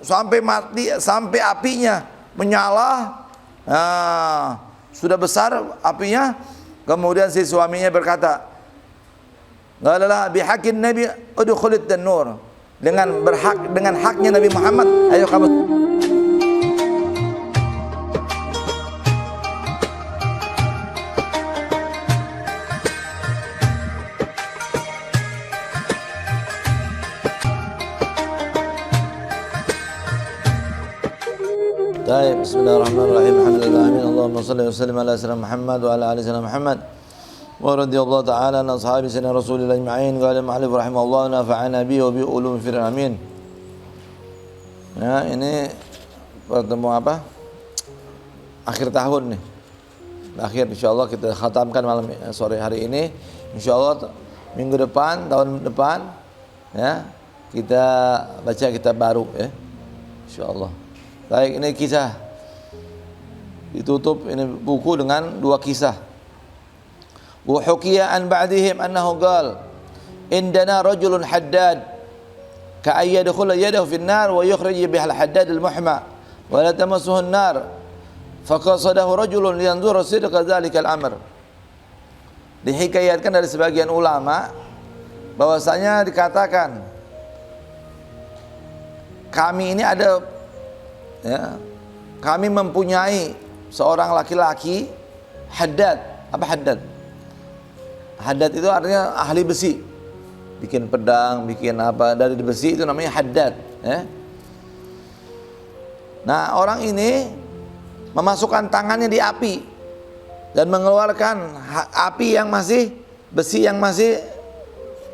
sampai mati, sampai apinya menyala. Nah, sudah besar apinya. Kemudian si suaminya berkata, "Qala bihaqqin nabi udkhulit tan-nur." Dengan haknya Nabi Muhammad, ayo kamu. Baik, bismillahirrahmanirrahim. Alhamdulillahirabbil alamin. Allahumma shalli wa sallim ala sayyidina Muhammad wa ala ali sayyidina Muhammad. Wa radhiyallahu ta'ala an ashabi sayyidina Rasulillah ajma'in. Qala al-mu'allif rahimahullah nafa'ana bi wa bi ulum fil amin. Ya, ini pertemuan apa? Akhir tahun nih. Akhir insyaallah kita khatamkan malam sore hari ini. Insyaallah minggu depan, tahun depan ya, kita baca kitab baru ya. Insyaallah. Baik, ini kisah ditutup ini buku dengan dua kisah. Wa hukiya an ba'dihim annahu qala indana rajulun haddad ka ay yadkhula yadahu fi an-nar wa yukhrij biha al-haddad al-muhma wa la tamassuhu an-nar faqasadahu rajulun liyanzura sidqa dhalika al-amr. Dihikayatkan dari sebagian ulama bahwasanya dikatakan kami ini ada ya, kami mempunyai seorang laki-laki haddad. Apa haddad? Haddad itu artinya ahli besi, bikin pedang, bikin apa dari besi, itu namanya haddad ya. Nah, orang ini memasukkan tangannya di api dan mengeluarkan api yang masih, besi yang masih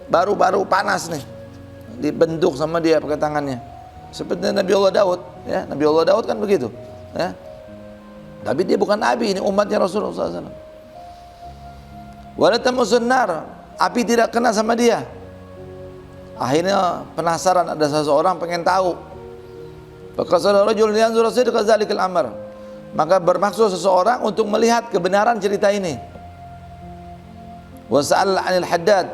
baru-baru panas nih, dibentuk sama dia pakai tangannya. Seperti Nabi Allah Daud ya, Nabi Allah Daud kan begitu ya. Tapi dia bukan nabi, ini umatnya Rasulullah SAW. Wala tamassun nar, api tidak kena sama dia. Akhirnya penasaran, ada seseorang pengen tahu. Faqasada rajul yanzur sidqa dzalikal amr. Maka bermaksud seseorang untuk melihat kebenaran cerita ini. Wa sa'al 'anil haddad,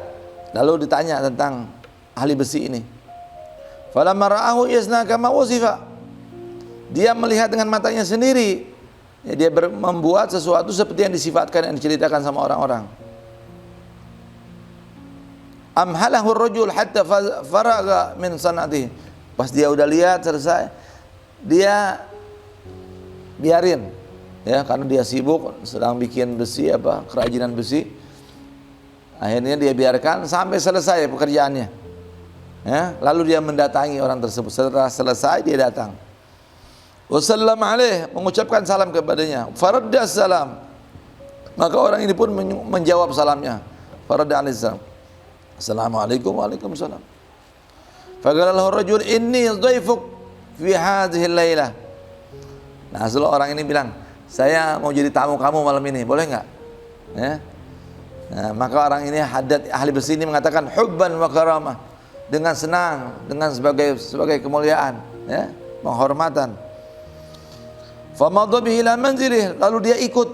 lalu ditanya tentang ahli besi ini. Falamma ra'ahu yasna kama wasifa. Dia melihat dengan matanya sendiri. Ya, dia membuat sesuatu seperti yang disifatkan, yang diceritakan sama orang-orang. Amhalahu ar-rajul hatta faraga min sanatihi. Pas dia udah lihat selesai, dia biarin. Ya, karena dia sibuk sedang bikin besi apa, kerajinan besi. Akhirnya dia biarkan sampai selesai pekerjaannya. Ya, lalu dia mendatangi orang tersebut. Setelah selesai dia datang. Wasallam alaih, mengucapkan salam kepadanya. Faradda salam. Maka orang ini pun menjawab salamnya. Faradda alaihi salam. Assalamualaikum, waalaikumsalam. Faqala lahu rajul inni dhaifuk fi hadhihi al-lailah. Nah, setelah orang ini bilang, saya mau jadi tamu kamu malam ini, boleh enggak? Ya. Nah, maka orang ini haddad ahli besi ini mengatakan hubban wa karamah, dengan senang, dengan sebagai kemuliaan, ya, penghormatan. Famadha bihi ila manzilih, lalu dia ikut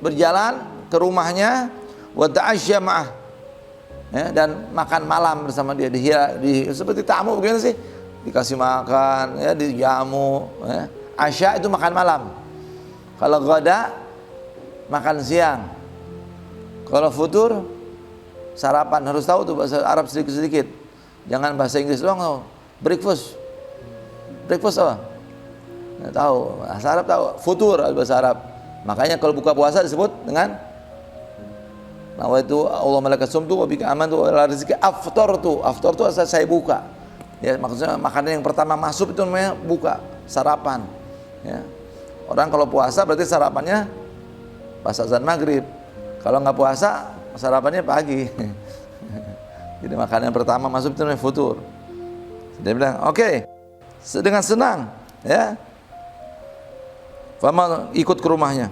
berjalan ke rumahnya, wa ta'asya ma'ah, ya, dan makan malam bersama dia. Seperti tamu begini sih, dikasih makan, ya, dijamu, ya. Asya itu makan malam. Kalau ghada makan siang. Kalau futur sarapan, harus tahu tuh bahasa Arab sedikit-sedikit. Jangan bahasa Inggris doang. Breakfast. Breakfast apa? Nggak tahu. Bahasa Arab tahu. Futur bahasa Arab. Makanya kalau buka puasa disebut dengan bahwa itu Allah malakat sumtu wa bika amantu wa la rizqi aftartu. Aftartu saya buka. Ya, maksudnya makanan yang pertama masuk itu namanya buka, sarapan. Ya. Orang kalau puasa berarti sarapannya pas azan maghrib. Kalau nggak puasa sarapannya pagi. Jadi makanan yang pertama masuk itu namanya futur. Dia bilang, oke, dengan senang, ya. Fama ikut ke rumahnya,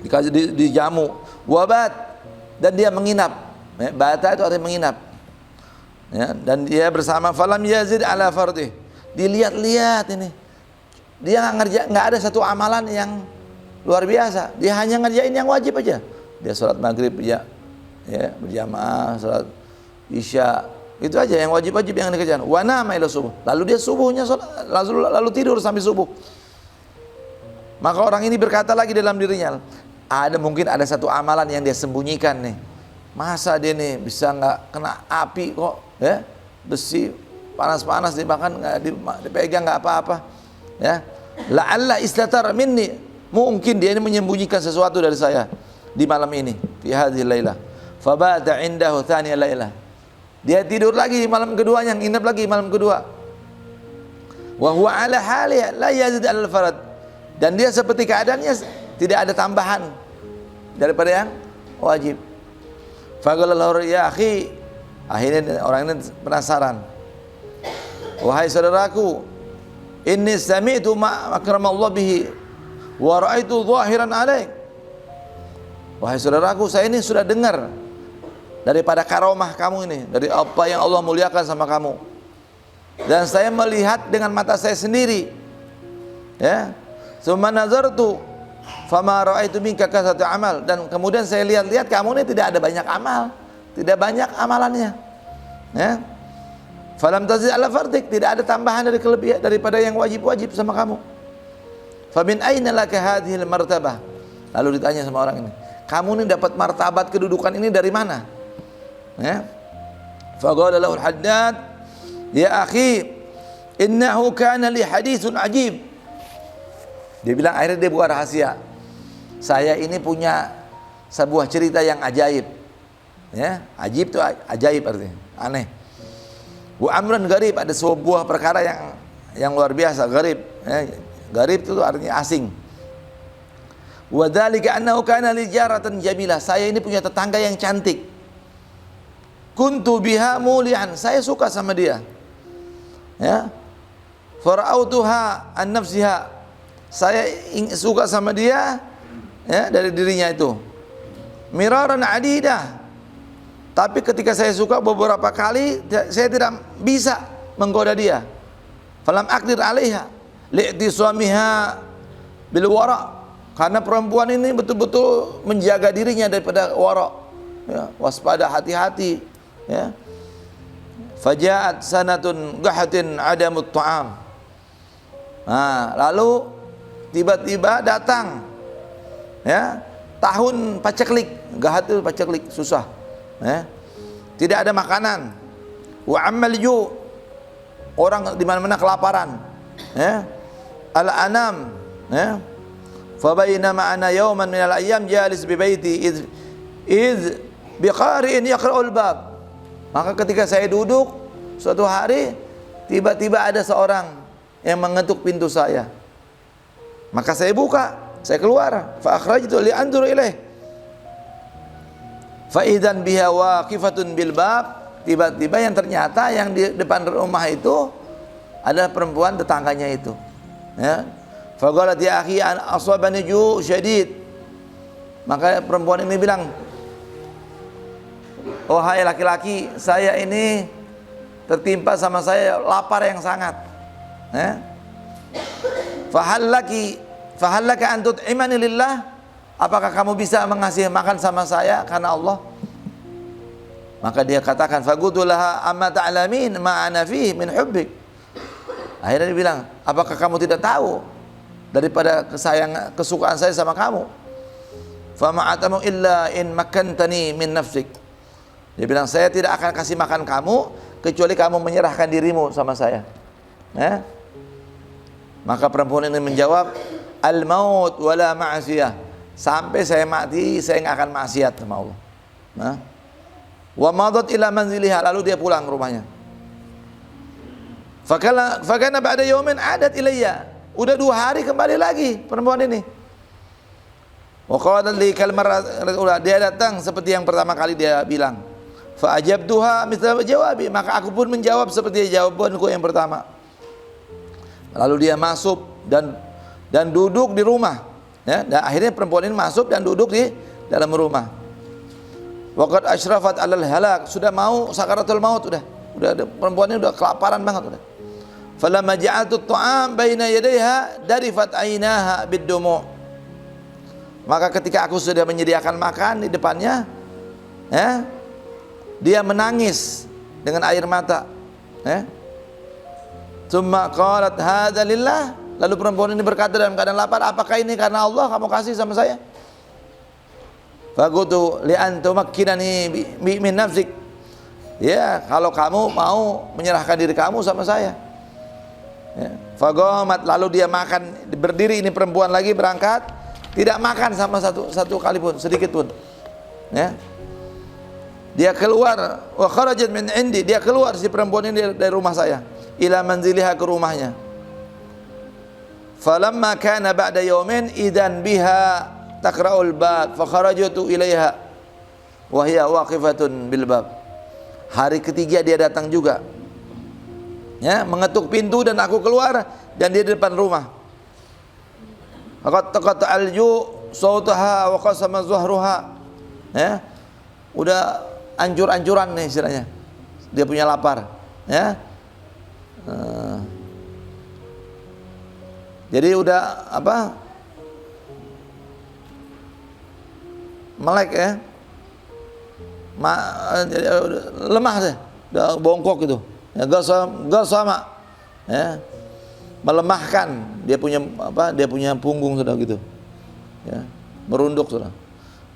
dikasih dijamu, wabat, dan dia menginap. Ya, bata itu artinya menginap. Ya, dan dia bersama falam yazid ala fardih. Dilihat-lihat ini, dia nggak ada satu amalan yang luar biasa. Dia hanya ngerjain yang wajib aja. Dia sholat maghrib ya berjamaah, sholat isya Itu aja yang wajib-wajib yang dikerjakan. Wa nama ila subuh. Lalu dia subuhnya lalu tidur sampai subuh. Maka orang ini berkata lagi dalam dirinya, mungkin ada satu amalan yang dia sembunyikan nih. Masa dia nih bisa nggak kena api kok, ya? Besi panas-panas dimakan nggak dipegang nggak apa-apa, ya? La'alla istatar minni, mungkin dia ini menyembunyikan sesuatu dari saya di malam ini, fi hadhihi lailah. Fabata indahu thaniya lailah. Dia tidur lagi malam keduanya, nginep lagi malam kedua. Wa huwa ala halihi la yazid al-farad. Dan dia seperti keadaannya tidak ada tambahan daripada yang wajib. Faqala lahu ya akhi, akhirnya orang ini penasaran. Wahai saudaraku, inni sami'tu ma akramallahu bihi wa ra'aitu zahiran alaik. Wahai saudaraku, saya ini sudah dengar daripada karomah kamu ini, dari apa yang Allah muliakan sama kamu. Dan saya melihat dengan mata saya sendiri. Ya. Tsumma nazartu fama ra'aitu minka kasatu amal, dan kemudian saya lihat-lihat kamu ini tidak ada banyak amal, tidak banyak amalannya. Ya. Falam tazid ala fardik, tidak ada tambahan dari kelebihan daripada yang wajib-wajib sama kamu. Fa min aina laka hadhihi martabah? Lalu ditanya sama orang ini, kamu ini dapat martabat kedudukan ini dari mana? Ya. Fa qala lahu al-Haddad, ya akhi, innahu kana li haditsun ajib. Dia bilang, akhirnya dia buka rahasia. Saya ini punya sebuah cerita yang ajaib. Ya, ajib itu ajaib artinya, aneh. Wa amran gharib, ada sebuah perkara yang luar biasa, gharib. Ya, gharib itu artinya asing. Wa dzalika annahu kana li jaratan jamilah. Saya ini punya tetangga yang cantik. Kuntu biha mulian, saya suka sama dia. Ya. Fara'autuha an nafsiha. Saya suka sama dia, ya, dari dirinya itu. Miraran adidah. Tapi ketika saya suka beberapa kali, saya tidak bisa menggoda dia. Falam aqdir 'alaiha li'tisamiha bil wara'. Karena perempuan ini betul-betul menjaga dirinya daripada wara'. Ya, waspada, hati-hati, ya. Faja'at sanatun gahatin adamut ta'am. Nah, lalu tiba-tiba datang, ya, tahun paceklik. Gahat itu paceklik, susah, ya. Tidak ada makanan. Wa ammal ju, orang di mana-mana kelaparan, ya. Al-anam, ya. Fa bainama ana yawman min al-ayyam jalis bi baiti iz biqari'in yaqra'ul bab. Maka ketika saya duduk suatu hari, tiba-tiba ada seorang yang mengetuk pintu saya. Maka saya buka, saya keluar. Fa akhrajtu li anzur ilaih. Fa idzan biha waqifatun bil bab. Tiba-tiba yang ternyata yang di depan rumah itu adalah perempuan tetangganya itu. Ya. Fa qalat ya akhi an asabani ju syadid. Maka perempuan ini bilang, "Oh hai laki-laki, saya ini tertimpa sama saya lapar yang sangat." Ya. Fahallaka an tut'imani lillah, apakah kamu bisa mengasih makan sama saya karena Allah? Maka dia katakan, faqultu laha amma ta'lamin ma ana fihi min hubbik. Akhirnya dia bilang, apakah kamu tidak tahu daripada kesukaan saya sama kamu? Fama atamu illa in makkantani min nafsik. Dia bilang, saya tidak akan kasih makan kamu kecuali kamu menyerahkan dirimu sama saya. Ya? Maka perempuan ini menjawab, al-maut wala ma'asiyah. Sampai saya mati, saya enggak akan maksiat sama Allah. Nah. Wa madat ila manziliha, lalu dia pulang ke rumahnya. Fakana ba'da yawmin adat ilayya. Udah 2 hari kembali lagi perempuan ini. Wa qalat li kalmar, dia datang seperti yang pertama kali dia bilang. Fa ajabtuha mithla jawabi, maka aku pun menjawab seperti jawabanku yang pertama. Lalu dia masuk dan duduk di rumah, ya. Dan akhirnya perempuan ini masuk dan duduk di dalam rumah. Waqad asyrafat 'alal halak, sudah mau sakaratul maut, udah perempuan ini udah kelaparan banget udah. Falamma ja'altu at-ta'am baina yadayha darifat 'ainaha bid-dumu'. Maka ketika aku sudah menyediakan makan di depannya, ya, dia menangis dengan air mata. Tsumma qalat hadza lillah. Lalu perempuan ini berkata dalam keadaan lapar, apakah ini karena Allah kamu kasih sama saya? Faqutu li an tumakkinani min nafsik. Ya, kalau kamu mau menyerahkan diri kamu sama saya. Fagomat, lalu dia makan, berdiri ini perempuan lagi berangkat, tidak makan sama satu kali pun, sedikit pun. Dia keluar, wa kharajat min indi, dia keluar si perempuan ini dari rumah saya, ila manziliha, ke rumahnya. Falamma kana ba'da yawmin idan biha taqra'ul bab fa kharajtu ilaiha wa hiya waqifatun bil bab. Hari ketiga dia datang juga, mengetuk pintu dan aku keluar dan dia di depan rumah. Qad alju sautaha wa qasama zuhruha. Udah ancur-ancuran nih istilahnya. Dia punya lapar, jadi udah melek lemah deh, udah bongkok gitu. Gal sama, melemahkan, dia punya punggung sudah gitu, merunduk sudah.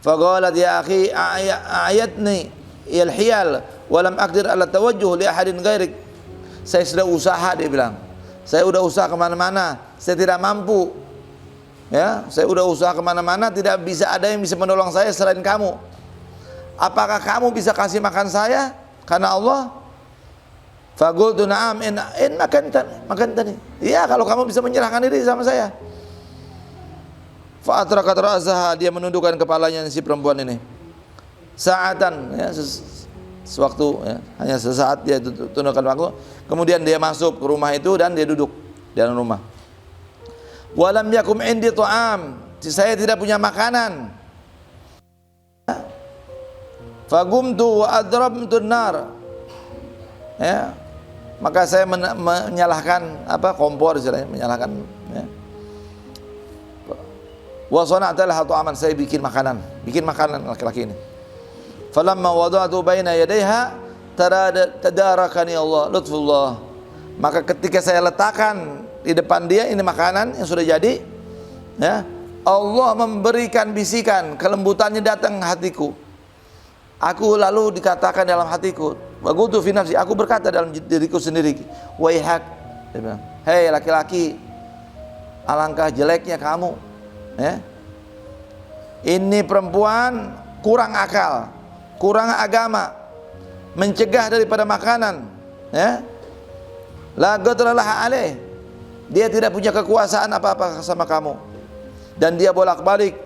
Faqalat ya akhi ayatni il hiyal wa lam aqdir ala tawajjuh li ahadin ghairik. Saya sudah usaha, dia bilang, saya udah usaha kemana-mana, saya tidak mampu. Saya udah usaha kemana-mana, tidak bisa ada yang bisa menolong saya selain kamu. Apakah kamu bisa kasih makan saya karena Allah? Faqultu na'am in makantani. Ya, kalau kamu bisa menyerahkan diri sama saya. Fa atrakat ra'saha, dia menundukkan kepalanya si perempuan ini. Sa'atan, sewaktu, hanya sesaat dia tundukkan waktu. Kemudian dia masuk ke rumah itu dan dia duduk di dalam rumah. Walam yakum indi ta'am, saya tidak punya makanan. Fagumtu wa adrabtu an-nar. Maka saya menyalahkan kompor istilahnya, menyalahkan. Wa sana'tu laha ta'aman, saya bikin makanan laki-laki ini. Falamma wada'tu baina yadayha tadarakani Allah lutfullah. Maka ketika saya letakkan di depan dia ini makanan yang sudah jadi, Allah memberikan bisikan, kelembutannya datang hatiku. Aku lalu dikatakan dalam hatiku, wa qultu fi nafsi, aku berkata dalam diriku sendiri, waihak, dia bilang, hei laki-laki, alangkah jeleknya kamu. Ini perempuan kurang akal, kurang agama, mencegah daripada makanan. La qadralah alaih, dia tidak punya kekuasaan apa-apa sama kamu, dan dia bolak-balik,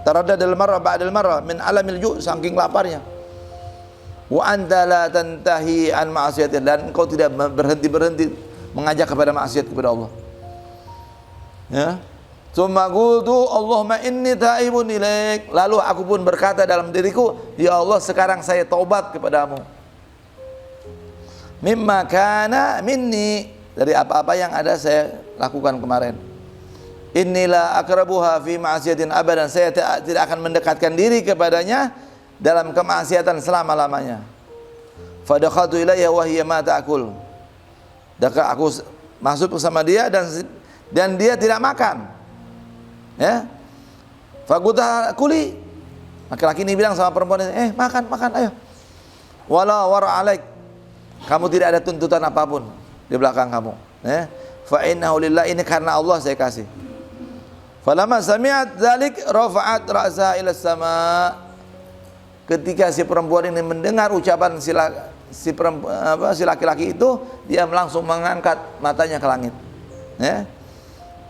taraddadal marra ba'dal marra min alamil ju', saking laparnya. Wa anta la tantahi an ma'asiyatillah, dan engkau tidak berhenti mengajak kepada maksiat kepada Allah. Tsumma qultu Allahumma inni taibun ilaik. Lalu aku pun berkata dalam diriku, ya Allah, sekarang saya taubat kepadamu. Mimma kana minni, dari apa-apa yang ada saya lakukan kemarin. Inilah akrabuha fi ma'asiyatin abadan, saya tidak akan mendekatkan diri kepadanya dalam kemaksiatan selama-lamanya. Fadakhaltu ilayya wa hiya ma ta'kul. Aku masuk bersama dia dan dia tidak makan. Faquta kuli. Laki-laki ini bilang sama perempuan ini, makan, ayo. Wala wara alaik, kamu tidak ada tuntutan apapun di belakang kamu. Fa innahu lillah, ini karena Allah saya kasih. Falamma sami'at dzalik rafa'at ra'saha ila sama. Ketika si perempuan ini mendengar ucapan si laki-laki itu, dia langsung mengangkat matanya ke langit.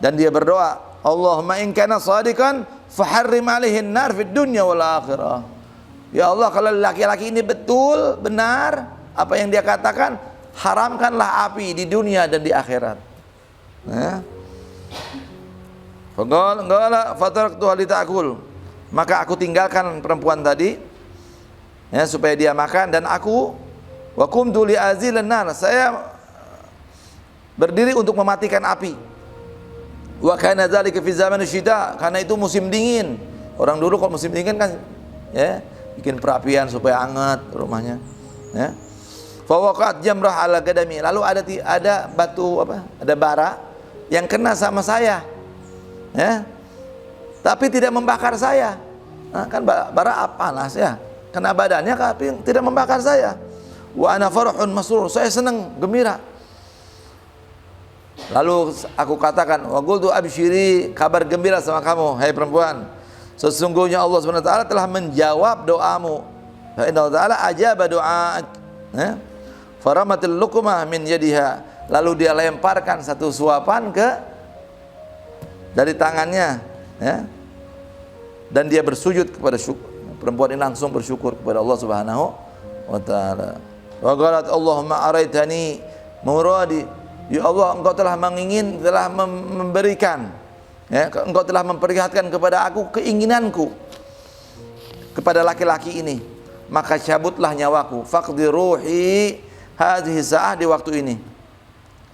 Dan dia berdoa, Allahumma in kana shadiqan faharrim alaihi an-nar fid dunya wal akhirah. Ya Allah, kalau laki-laki ini betul benar apa yang dia katakan, haramkanlah api di dunia dan di akhirat. Faqala fataraktu litakul, maka aku tinggalkan perempuan tadi supaya dia makan, dan aku wa qumtu li azilan nar, saya berdiri untuk mematikan api. Wa kana dzalika fi zaman syita, karena itu musim dingin. Orang dulu kalau musim dingin kan bikin perapian supaya hangat rumahnya. Fa waqa'at jamrah ala gadami. Lalu ada batu apa? Ada bara yang kena sama saya. Ya. Tapi tidak membakar saya. Nah, kan bara panas ya. Kena badannya tapi tidak membakar saya. Wa ana farhun masrur. Saya senang, gembira. Lalu aku katakan, wa qultu absyiri, kabar gembira sama kamu, hai perempuan. Sesungguhnya Allah Subhanahu wa taala telah menjawab doamu. Fa inna ta'ala ajaba doa'ak. Ya. Faramatil luqmah min yadiha. Lalu dia lemparkan satu suapan dari tangannya, ya. Dan dia bersujud kepada syukur. Perempuan ini langsung bersyukur kepada Allah Subhanahu wa taala. Wa qalat Allahumma araitani muradi. Ya Allah, engkau telah memberikan, ya, engkau telah memperlihatkan kepada aku keinginanku kepada laki-laki ini, maka cabutlah nyawaku. Faqdi ruhi hadhihi sa'ah, di waktu ini.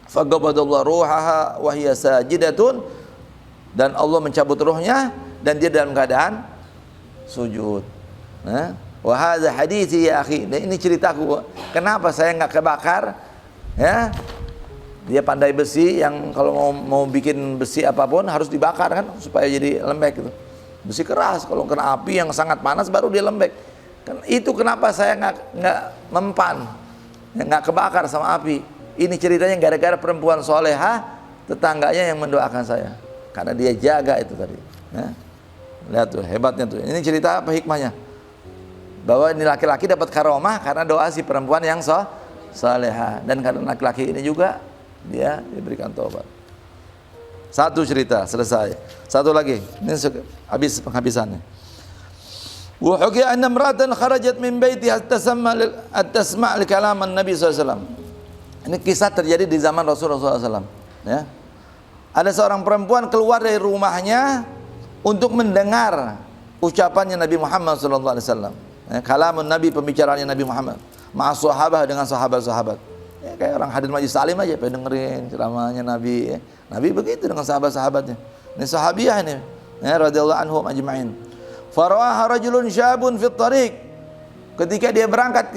Faqabadallahu ruhaha wa hiya sajidatun, dan Allah mencabut ruhnya dan dia dalam keadaan sujud. Wa hadza hadithi ya akhi, dan ini ceritaku kenapa saya enggak kebakar, ya. Dia pandai besi, yang kalau mau bikin besi apapun harus dibakar kan supaya jadi lembek gitu. Besi keras, kalau kena api yang sangat panas baru dia lembek. Kan itu kenapa saya nggak mempan, nggak kebakar sama api. Ini ceritanya gara-gara perempuan solehah tetangganya yang mendoakan saya, karena dia jaga itu tadi. Ya. Lihat tuh hebatnya tuh. Ini cerita apa hikmahnya? Bahwa ini laki-laki dapat karomah karena doa si perempuan yang solehah, dan karena laki-laki ini juga dia diberikan taubat. Satu cerita selesai. Satu lagi, ini habis penghabisannya. Wa hukiya anna imra'atan kharajat min baitiha tasma' li kalam an-nabi sallallahu alaihi wasallam. Ini kisah terjadi di zaman Rasulullah sallallahu alaihi wasallam, ya. Ada seorang perempuan keluar dari rumahnya untuk mendengar ucapannya Nabi Muhammad sallallahu alaihi wasallam. Ya, kalamun Nabi, pembicaraannya Nabi Muhammad ma'a sahabah, dengan sahabat-sahabat. Ya, kayak orang hadir majlis salim aja pengen dengerin ceramahnya Nabi, ya. Nabi begitu dengan sahabat-sahabatnya. Ini sahabiah ini, ya, radhiyallahu anhum ajma'in. Faraha rajulun syabun fit tariq. Ketika dia berangkat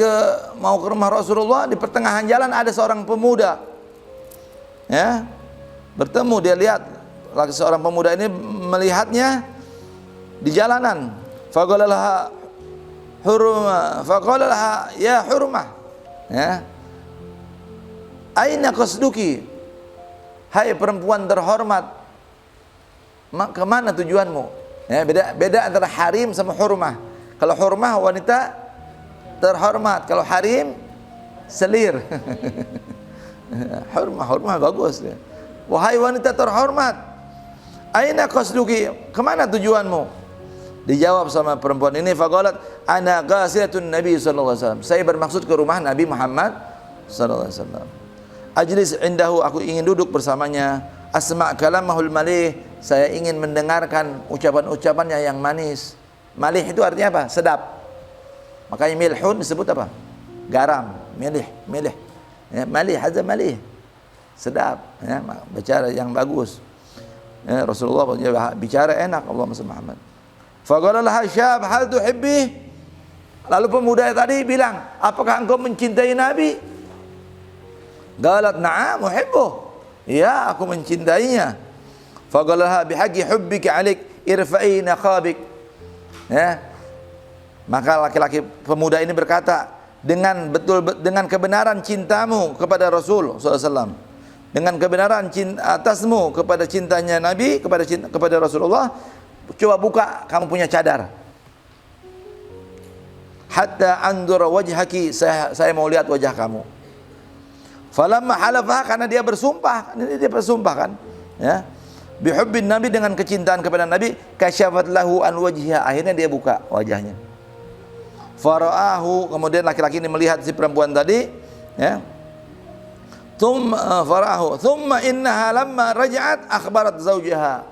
mau ke rumah Rasulullah, di pertengahan jalan ada seorang pemuda. Ya. Bertemu, dia lihat seorang pemuda ini melihatnya di jalanan. Faqala laha hurma, faqala laha ya hurmah. Ya. Aina qasduki, hai perempuan terhormat, kemana tujuanmu? Ya, beda antara harim sama hurmah. Kalau hurmah wanita terhormat, kalau harim selir. Hurmah bagus, ya. Wahai wanita terhormat, aina qasduki, kemana tujuanmu? Dijawab sama perempuan ini, faqalat ana qasidatun Nabi sallallahu alaihi wasallam. Saya bermaksud ke rumah Nabi Muhammad sallallahu alaihi wasallam. Ajlis indahu, aku ingin duduk bersamanya. Asma' kalamahul malih, saya ingin mendengarkan ucapan-ucapannya yang manis. Malih itu artinya apa? Sedap. Makanya milhun disebut apa? Garam. Milih. Ya, malih, hadza malih. Sedap, ya, bicara yang bagus. Ya, Rasulullah bicara enak, Allahumma shalli Muhammad. Faqala laha syab hal tuhibbi. Lalu pemuda tadi bilang, apakah engkau mencintai Nabi? Qalat na'am uhibbu. Ya, aku mencintainya. Faqalaha bihaqqi hubbika alik irfa'i naqabik. Ya. Maka laki-laki pemuda ini berkata, dengan kebenaran cintamu kepada Rasul sallallahu alaihi wasallam, dengan kebenaran cinta atasmu kepada cintanya Nabi kepada Rasulullah, coba buka kamu punya cadar. Hatta anzura wajhaki, saya mau lihat wajah kamu. Falamma halafah, karena dia bersumpah, ini dia bersumpah kan, ya, bihubbin Nabi, dengan kecintaan kepada Nabi, kasyafat lahu an wajhiha, akhirnya dia buka wajahnya. Faraahu, kemudian laki-laki ini melihat si perempuan tadi, ya. Faraahu, thumma innaha lamma raja'at akhbarat zawjaha.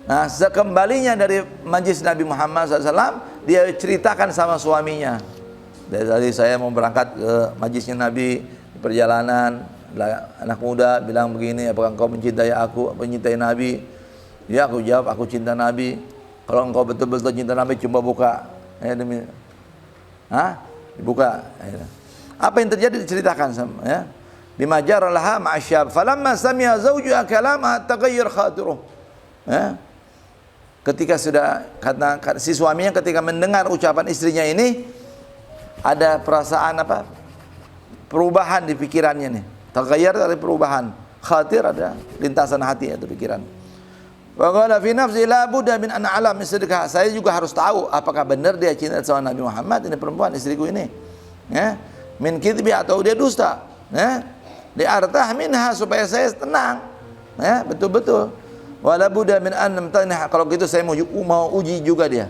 Nah, sekembalinya dari majlis Nabi Muhammad SAW, dia ceritakan sama suaminya. Dari tadi saya mau berangkat ke majlisnya Nabi, perjalanan, anak muda bilang begini, apakah engkau mencintai aku, mencintai Nabi? Ya, aku jawab, aku cinta Nabi. Kalau engkau betul-betul cinta Nabi, coba buka. Dibuka. Apa yang terjadi diceritakan sama, ya. Bima jara laha ma'asyab. Falamma sami'a zawjuha kalamaha taghayyar khatiruh. Ya. Ketika sudah kata si suaminya ketika mendengar ucapan istrinya ini, ada perasaan apa? Perubahan di pikirannya nih. Taghayyar dari perubahan. Khatir ada lintasan hati atau pikiran. Wa qala fi nafsi la budda min an a'lam sidqah. Saya juga harus tahu apakah benar dia cinta sama Nabi Muhammad, ini perempuan istriku ini. Ya. Min kidbi atau dia dusta, ya, li artah minha supaya saya tenang, ya, betul-betul. Wala budda min an namtaniha, kalau gitu saya mau uji juga dia.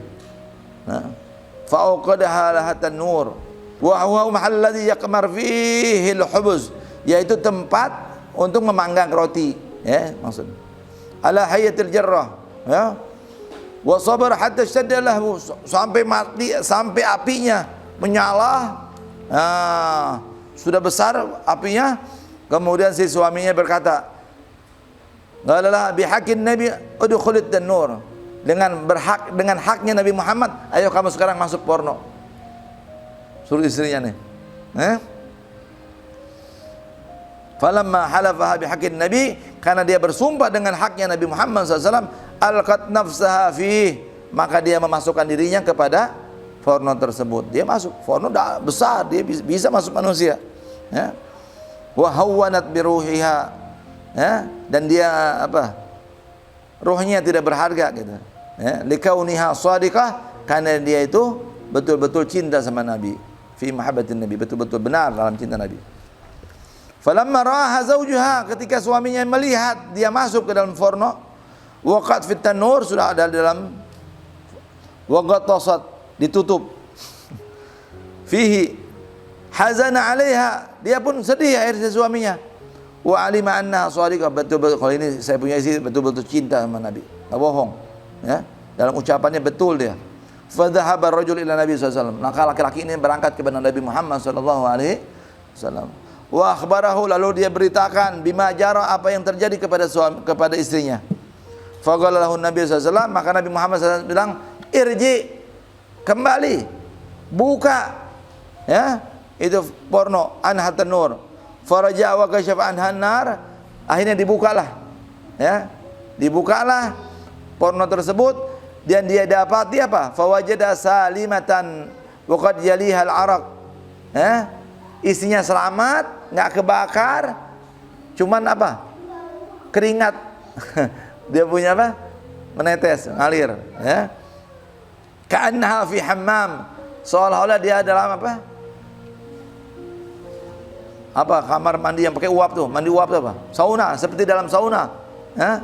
Fa auqadaha lahatan nur wa huwa mahall ladzi yaqmar fihi al-hubuz, yaitu tempat untuk memanggang roti, ya, maksud. Ala hayatil jarrah, ya. Wa sabar hatta shadda lahu, sampai mati, sampai apinya menyala. Sudah besar apinya. Kemudian si suaminya berkata, "Qalalah bihaqqin nabi udkhulit tan-nur." Dengan haknya Nabi Muhammad, ayo kamu sekarang masuk porno. Suruh istrinya nih. Falamma halafaha bihaqqin nabi, karena dia bersumpah dengan haknya Nabi Muhammad SAW, alqat nafsaha fi, maka dia memasukkan dirinya kepada porno tersebut. Dia masuk porno besar, dia bisa masuk manusia, ya. Wa hawwanat bi ruhiha, ya, dan dia apa? Ruhnya tidak berharga gitu, ya. Likauniha shadiqah, karena dia itu betul-betul cinta sama Nabi, fi mahabbatin Nabi, betul-betul benar dalam cinta Nabi. Falamma ra'aha zawjuha, ketika suaminya melihat dia masuk ke dalam porno, waqat fit tanur, sudah ada dalam, waqatasat, ditutup, fihi hazana 'alaiha, dia pun sedih akhirnya suaminya. Wa alima annaha shadiqah, betul-betul kalau ini saya punya istri betul-betul cinta sama Nabi, enggak bohong, ya, dalam ucapannya betul dia. Fa dhahaba ar-rajul ila Nabi sallallahu alaihi wasallam, maka laki-laki ini berangkat kepada Nabi Muhammad sallallahu alaihi wasallam. Wa akhbarahu, lalu dia beritakan bima jara, apa yang terjadi kepada istrinya. Fa qala lahu Nabi sallallahu alaihi wasallam, maka Nabi Muhammad sallallahu alaihi wasallam bilang, irji, kembali, buka, ya, itu porno, anhat nur. Faraja wa kashafa anhan nar, akhirnya dibukalah, ya, dibukalah porno tersebut, dan dia dapati apa? Fawajada salimatan wa qad yaliha al-araq, ya, isinya selamat, enggak kebakar, cuman apa? Keringat. Dia punya apa? Menetes, ngalir, ya. Ka'annaha fi hammam, seolah-olah dia dalam apa? Apa kamar mandi yang pakai uap tuh, mandi uap tuh apa? Sauna, seperti dalam sauna, ya.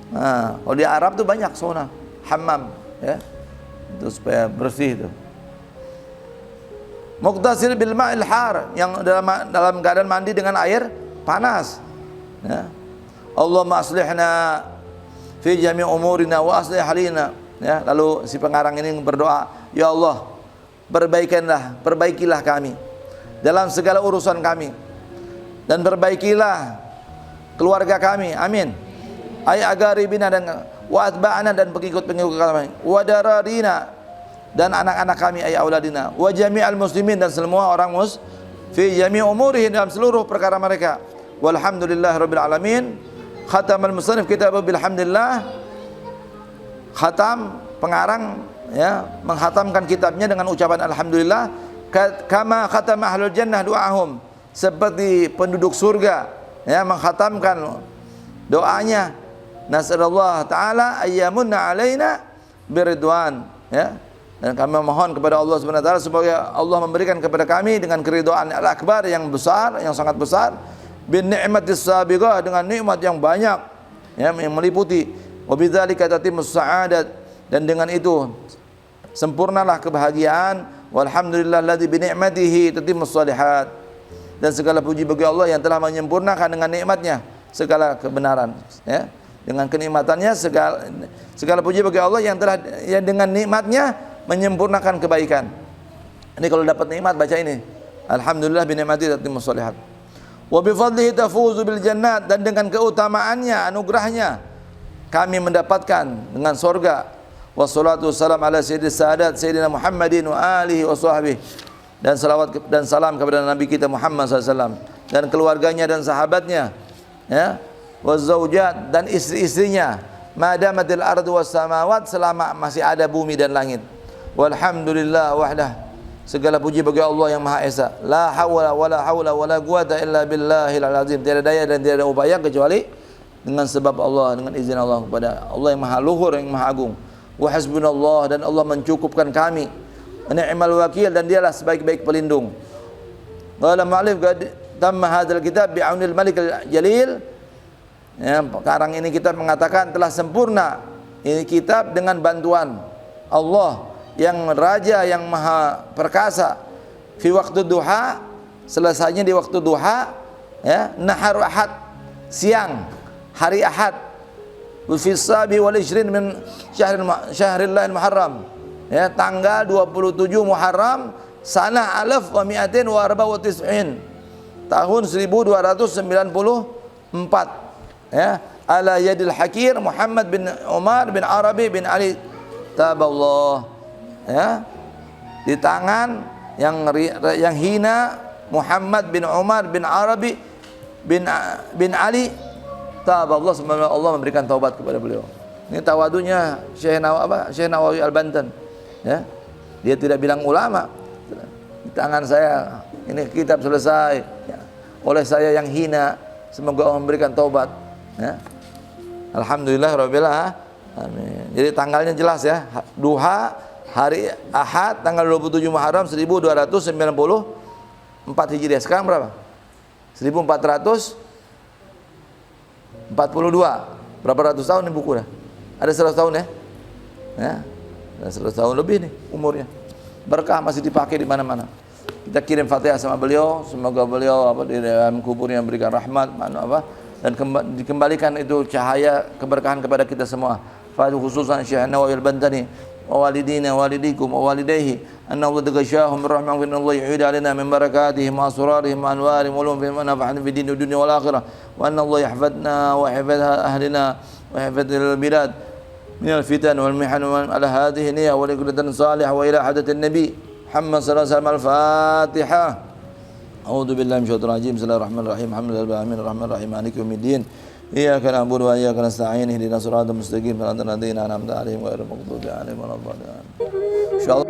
Nah, kalau di Arab tuh banyak sauna, hammam, ya, itu supaya bersih itu. Muqtasil bil ma'il har, yang dalam keadaan mandi dengan air panas, ya. Allahumma aslihna fi jami' umurina wa aslih halina, ya. Lalu si pengarang ini berdoa, ya Allah, perbaikilah kami dalam segala urusan kami, dan perbaikilah keluarga kami, amin. Ay agaribina, dan wa atba'ana, dan pengikut-pengikut kami, wa dararina, dan anak-anak kami, ay auladina, wa jami'al muslimin, dan semua orang fi jami' umurihim, dalam seluruh perkara mereka. Walhamdulillah rabbil alamin. Khatamal musannif kitab bilhamdillah. Khatam, pengarang, ya, menghatamkan kitabnya dengan ucapan alhamdulillah, kama khatama ahlul jannah du'ahum, seperti penduduk surga, ya, menghatamkan doanya, nasallallahu taala ayyamunna alaina biridwan, ya, dan kami mohon kepada Allah Subhanahu wa taala supaya Allah memberikan kepada kami dengan keridhaan al-akbar, yang besar, yang sangat besar, bin ni'matis sabiqah, dengan nikmat yang banyak, ya, yang meliputi, wa bidzalika tatimmus sa'adat, dan dengan itu sempurnalah kebahagiaan, walhamdulillah alladzi bi ni'matihi tatimmus shalihat, dan segala puji bagi Allah yang telah menyempurnakan dengan nikmatnya segala kebenaran, ya, dengan kenikmatannya segala puji bagi Allah yang dengan nikmatnya menyempurnakan kebaikan. Ini kalau dapat nikmat baca ini, alhamdulillah bi ni'matihi tatimmus shalihat. Wa bi fadlihi tafuzu bil jannat, dan dengan keutamaannya, anugerahnya kami mendapatkan dengan surga. Wassalatu wassalam ala sayyidis sadat sayyidina Muhammadin wa alihi wa sahbihi dan salawat dan salam kepada Nabi kita Muhammad SAW dan keluarganya dan sahabatnya, ya, wazaujat dan istri-istrinya, madamatil ardu was samawat, selama masih ada bumi dan langit. Walhamdulillah wahdah, segala puji bagi Allah yang Maha Esa. La haula wala quwata illa billahil azim. Tiada daya dan tiada upaya kecuali dengan sebab Allah, dengan izin Allah, kepada Allah yang Maha Luhur, yang Maha Agung. Wa hasbunallah, dan Allah mencukupkan kami. Ni'mal wakil, dan dialah sebaik-baik pelindung. Qala ma'alif qad tamma hadzal kitab bi'aunil malikil jalil. Ya, sekarang ini kita mengatakan telah sempurna ini kitab dengan bantuan Allah yang raja yang maha perkasa. Fi waktu duha, selesainya di waktu duha, ya, nahar ahad, siang hari Ahad, fi sabi wal 20 min syahrillahil muharram, ya, tanggal 27 Muharram, sanah alaf wa mi'atin wa arba wa tis'in, tahun 1294, ya, ala yadil hakir Muhammad bin Umar bin Arabi bin Ali taballah, ya, di tangan yang hina Muhammad bin Umar bin Arabi bin Ali taballah, semoga Allah memberikan taubat kepada beliau. Ini tawadunya Syekh Nawawi Al-Bantan, ya. Dia tidak bilang ulama. Di tangan saya ini kitab selesai, ya, oleh saya yang hina, semoga Allah memberikan taubat, ya. Alhamdulillah rabbil alamin. Jadi tanggalnya jelas, ya. Duha hari Ahad tanggal 27 Muharram 1294 Hijriah. Sekarang berapa? 1442. Berapa ratus tahun nih buku dah? Ada 100 tahun, ya? Ya. Ada 100 tahun lebih nih umurnya. Berkah, masih dipakai di mana-mana. Kita kirim Fatihah sama beliau, semoga beliau di dalam kuburnya memberikan rahmat, dan dikembalikan itu cahaya keberkahan kepada kita semua. Fadil khususan Syekh Nawawi Al-Bantani wa walidina walidikum wa walidayhi anna Allah taghashahum birrahmah wa inna Allah yu'id alaina min barakatihim wa asrarihim wa anwarihim wa lahum fima nafa'ana fid din wa dunya wal akhirah wa anna Allah yahfadna wa yahfadh ahlina wa yahfadh al-bilad min al-fitan wal mihan wa ala hadhihi niyyah wa likulli salih wa ila hadatin nabi Muhammad sallallahu alaihi wasallam. Al-Fatihah. A'udzu billahi minasyaitonir rajim. Bismillahirrahmanirrahim. Alhamdulillahi rabbil alamin. Maliki yaumiddin. Iyyaka na'budu wa iyyaka nasta'in. Ihdinas siratal mustaqim. Shiratal ladzina an'amta 'alaihim ghairil maghdubi 'alaihim waladdallin. Insyaallah